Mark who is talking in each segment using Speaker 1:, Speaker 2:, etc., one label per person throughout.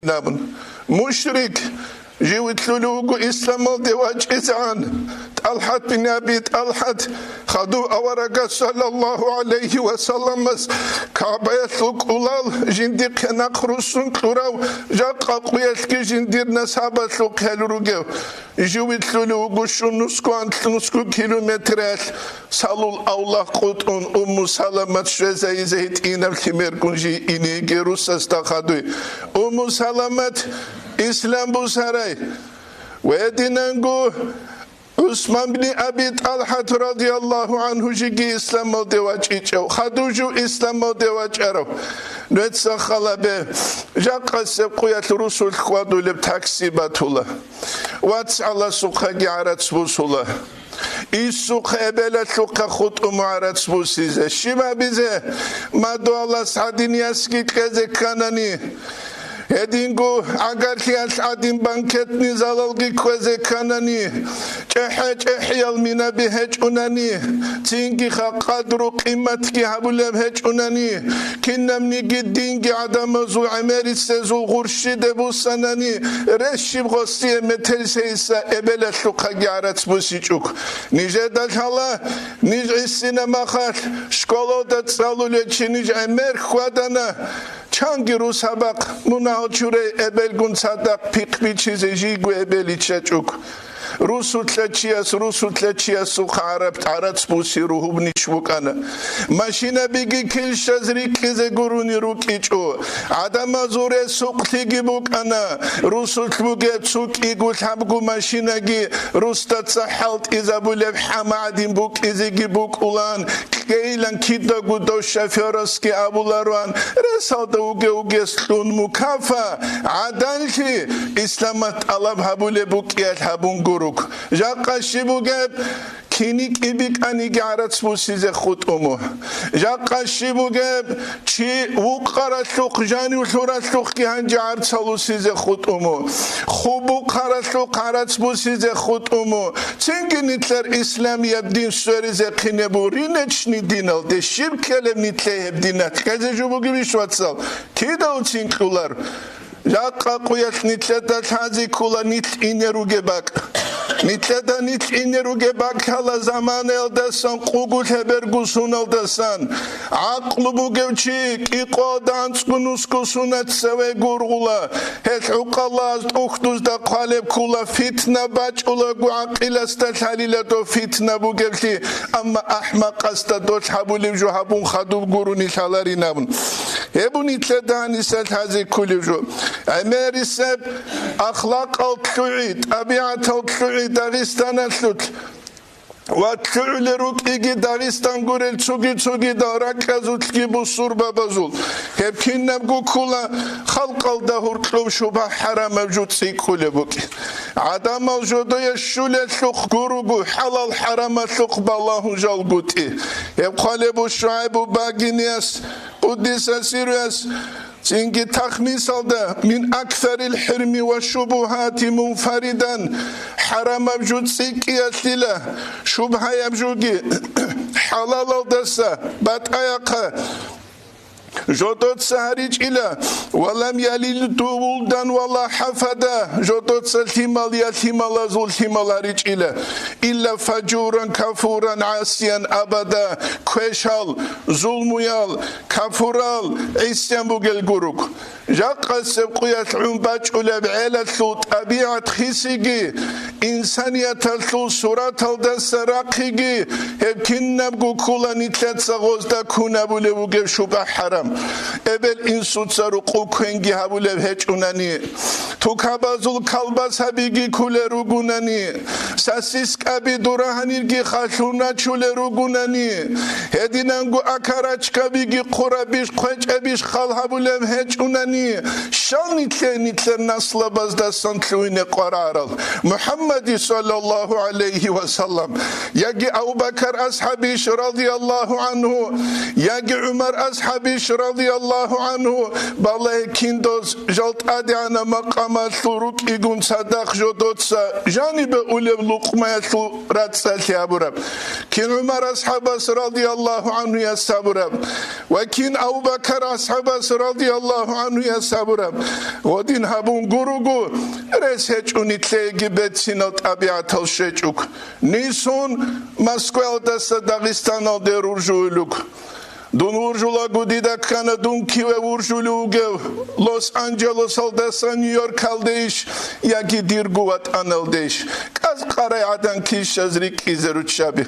Speaker 1: نابن مشرك جيوت لولوغو إسلام الدواج إزعان طلحة بن أبي طلحة خدو أورق صلى الله عليه وسلم كعبة يسلق أولال جندق نقرسون كراو جاق قويسك جندير نسابة سلق هلروغو جيوت لولوغو شنسكو أنتنسكو كيلومترات سالول أولا قطن سلامة شرزي زيت إنا الكمير كنجي إني جيروس استخدوي سلامة إسلام بوسراي ويدينانغو عثمان بن أبي طلحة رضي الله عنه جيجي إسلام دواج إيشو خدوجو إسلام دواج أرو نتسا خلابه جاقا سبقية رسول خوادو لبتاكسي باتولا واتس على سوقا جعرات سبوسولا إيسوق إبلا سوقا خط معرات سبوسيزة شما بيزه ما دو الله سعدين ياسكي كذا كاناني هدينغو اگر خياس عدين بانكت نزالالغي كوزي كاناني چحيال مينا بهج اوناني تينغي قدر قيمتكي هبولم هج اوناني كنمني گدينغي عدم زو عمري سزو غرشيد بوساناني رشيب غوستي متلسيسا ابلا شوقا گارت بوسيچوك نيجه دالحالا نيج السينما خال شكولو دتسالولو چنيج امر خوادانا چانگیرو سبق مناچوره ابلگون صدق پیق بیچیزه جیگو ابلی چچوک روسوتلا سوق عرب بوسي روحو نشوكانا ماشينا بيجي كل شزري كذا قروني روكيچو عدم زوري سوق تيجي بوكانا روسوت بوجت سوق يقول حبقو ماشينا جي روستا صحلت إذا بولب حمادين بوك إذا جي بوك أولان كيلان كيدا قدو شافيرسكي أبولاروان رسالة وجه سلون مكافا عدالتي إسلامت الله هبول بوك يالهبون قرو جاقا شبوغب كينيك إبك أني قارت سبوسيزة خطومو جاقا شبوغب چي وقارت لوق جاني وثورت لوق كي هنجارت سلوسيزة خطومو خوبو قارت لوق قارت سبوسيزة خطومو تنگي نتلر إسلام يبدين سوريزة قينبو رينچني دينال دي شير كلم نتلي هبدينات كازي جبوغي بيشواتسال كيدا وچينكولار جاقا قويت نتلر دالحازي كولا نتل إنيروغي باك نتلدا نتل إنيروغي باك هلا زمان الدسان قوغو تبرغو سون الدسان عقل بوغوچيك إقودان سكنوسكو سونت سوي غورغولا هت عقلاز أختوز دا قالب كولا فتنة باج أولاغو عقل استالحاليلا دو فتنة بوغوچي أما أحمق استدوش حبولي جو حبون خدوب غوروني شالاري نابن هبو نتلدا نسال هذه كل جو أميري سب أخلاق الطلعيد طبيعة الطلعيد داغستان الثلث واتلعل روك إيجي داغستان غورل تسوغي دارك أزوتكي بصور بابازول هبكين نبقو كولا خلق الدهور كلو شبه حرام موجود سيكولي بوكي عدم موجودو يشول الثلق غروغو حلال حرام الثلق بالله جالبوتي هبقالي بو شعيب باقينياس قدس سيرياس سينجي تخميس من أكثر الحرم والشبهات منفردا حرام موجود سيكي أسلة شبهة يبجوغي حلال الدسة باتايقة جودت سهريج إلى ولم يلد ولدا ولا حفدا جودت سلتمال يتمال زلتمال هريج إلا فجورا كفورا عاسيا أبدا كوشال ظلميال كفورال عيسيان بوغل غروك جاق سبقية عنباج أولا بعيلة طبيعة خيسيجي إنسانية الثو سورة الدس راقيجي هبكين نبقو كولا نتلت سغوزدا كونا بولوغ شبه حرام ابل انسو تسرقو كنگي هبولو هج اوناني تو كابازول كالباس هبيگي كولي روگوناني ساسيس كابي دورهانيرگي خاشونا چولي روگوناني هدينانگو اكاراچ كابيگي قرابيش قوچ ابيش خال هبولو هج اوناني شان نتلر نسل بازدا سنتلوين قرارل محمد صلى الله عليه وسلم يجي أبو بكر أصحابيش رضي الله عنه يجي عمر أصحابيش رضي الله عنه بالله كندوز جلت أدعنا مقام Amasluru igun sadaq jodotsa jani be ulev luqmayatlu ratsal yaburab kin Umar ashabas radiyallahu anhu yasaburab wa kin Abu Bakr ashabas radiyallahu anhu yasaburab odin habun gurugu resech unitlegi betsino tabiatal shechuk nisun Masquel das Dagestano de Rurjuluk Dun urjula gudida kana dun kive urjuluge Los Angeles aldesa New York aldeş ya gidirguvat analdeş Kaz qarayadan kişazrik izerutşabi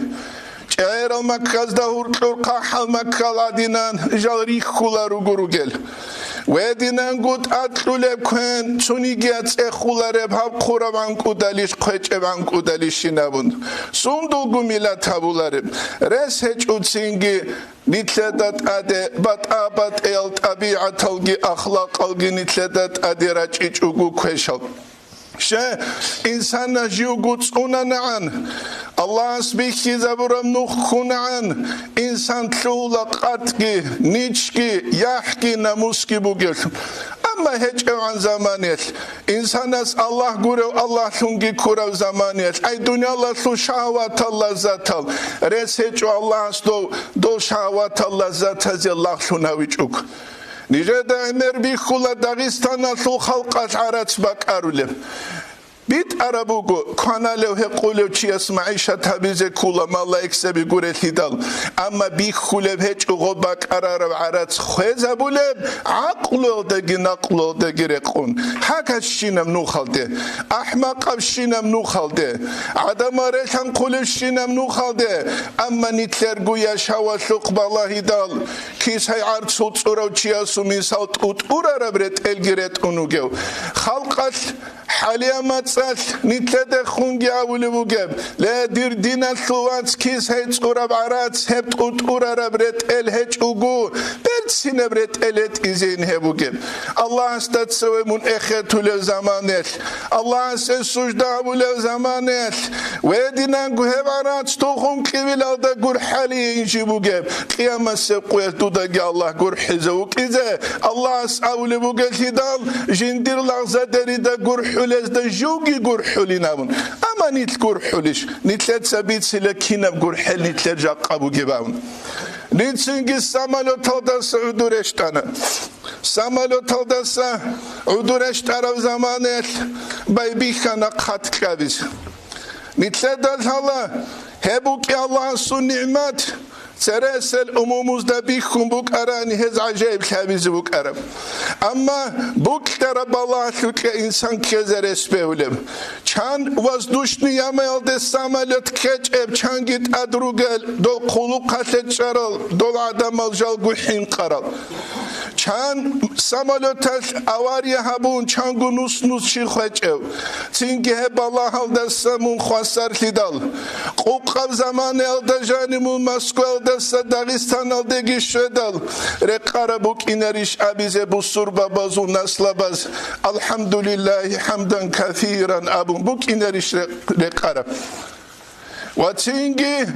Speaker 1: Çayır almak kazda hurtlur qahalmak kaladinan jalrik kularu gurugel Wedinen gut atlule kwen çuniget ekhulareb hab quravan kudaliş qeçevan kudalişinabun Sundul gumila tabularib res heç utsingi Nitledat ade bat abat el tabiat algi ahlak algi nitledat ade raçiç ugu kweşal She insana jiuguts unanan Allah sbiki zaburam nukhkunan insan tlula qatgi nichki yahki namuski bugel Ama hiç evan zamaniyet insanas Allah gurev Allah sungi kurav zamaniyet ay dünyala su şahvat Allah zatal res hiç Allah do şahvat Allah zatal Allah sunaviçuk Nice de emer bir kula Dağistan'a su halqas araç bakarulem Bit arabugu kanalev hekule çiyas maişa tabize kula malla eksebi guretidal ama bir kulev hiç uğu bakarav araç khweza bulev aqlo degi naqlo degi rekun haka şinem nuxalde ahmaq şinem nuxalde adama rekan kule şinem nuxalde ama nitler guya şavaşuq balahidal kis hay artsut urav çiyasu misalt ut urarabret elgiret unugev halqas Haliyamat nitlede khungi avulibugeb le dirdina suwats kis hech urab arats hebt ut urarabret el hech ugu bert sinebret elet izin hebugeb Allah astat sevemun ekhetul zamanet Allah as sujda avul zamanet ve dinan guheb arats tokhun kivilada gur hali injibugeb qiyamas sepqetu da Allah gur hizuk ize Allah as avulibugel hidal jindir lagza derida gur hulezde jugi gur hulinavun ama nit gur hulish nitlet sabit sile kinab gur hel nitlet jaqabu gibavun nitsingi samalotalda udureştana samalotalda udureştara zamanet baybihana qatkaviz nitlet dalhala hebuki Allah'ın su nimet Seresel umumuzda bikhum buk arani hez acayip tabizi buk arab. Ama buk tarab Allah şükre insan kezer espevlem. Çan vazdushni yamayal de samalet keç ev çan git adrugel dol kulu kaset çaral dol adam aljal guhin qaral. Çan samalotas avariya habun çangu nus şikhveç ev. Çünkü hep Allah alda samun khasar lidal. Qoqab zamanı alda janimun Moskva Dağistan aldegi şedal rekara buk ineriş abize bu surba bazu naslabaz alhamdulillahi hamdan kathiran abun buk ineriş rekara vatingi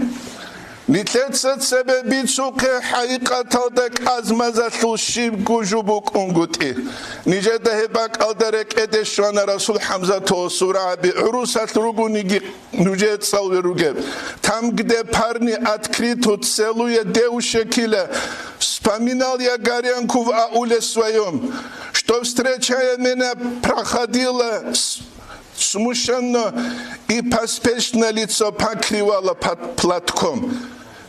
Speaker 1: Nitletset sebebi suke hakikataldak azmazatlu şib gujubuk unguti. Nice de bak alderek edeşvana Resul Hamza to sura abi urusat rugunigi nujet salveruge. Tam gde parni открито целуя девушекile вспоминал я горянку в ауле своем, что встречая меня проходила смущенно и поспешно лицо покрывало под платком.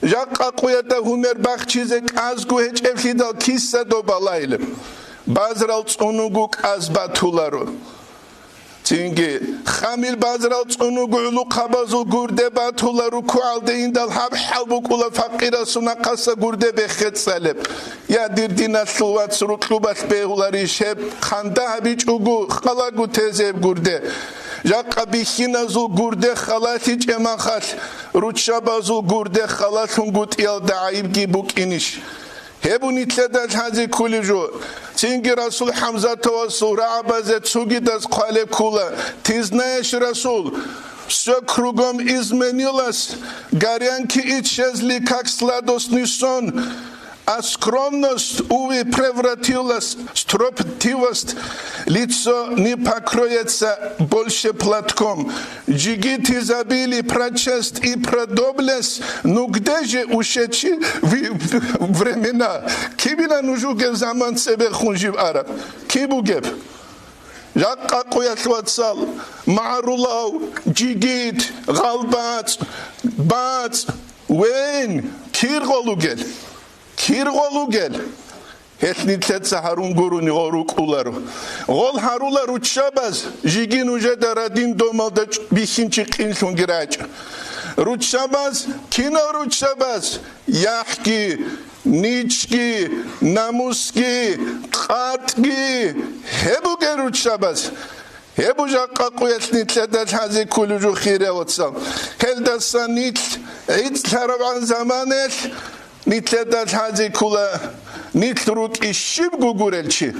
Speaker 1: Жака куята хумер бахчизек азгу хеч эфлидал кисса до балайлем. Базрал цунугук азбатулару. Çünkü Hamil bazral çunugu ulu kabazu gurde batularu kualde indal hab halbuk ula fakira suna kasa gurde bekhet salep. Ya dirdina sulvat suruklubat behulari şep khanda habiç ugu khalagu tezeb gurde. Jaqqa bihinazu gurde khalatiç emakhat ruçabazu gurde khalatun gutiyal daib gibuk iniş. Hebu nitledal hazi kuliju. Çünkü Resul Hamza tova sura abazet sugidas khale kula. Tiznayeş Resul. Все кругом изменилось. Горянки исчезли, как сладостный сон. а скромность, увы, превратилась в строптивость, лицо не покроется больше платком. Джигиты забили про честь и про доблесть, ну где же ушедшие времена? Кибина нужугев заман себе хунжив араб. Кибугев. Жаққа қоятылатсал, мағарулау, жигит, ғалбац, бац, уен, кир қолу кел. Этнитлетса харун гуруни ору кулару. Гол харулару чабаз, жигин уже дарадин домалда бихинчи қиншун гирач. Ручабаз, кино ручабаз, яхки, нички, намуски, қатги, хебуге ручабаз. Хебу жаққа қоятнитлетат хази кулужу хире отсам. Хелдаса нитл, тарабан заманет, нитлетат хази кула, нитлрут ишиб гугурелчи.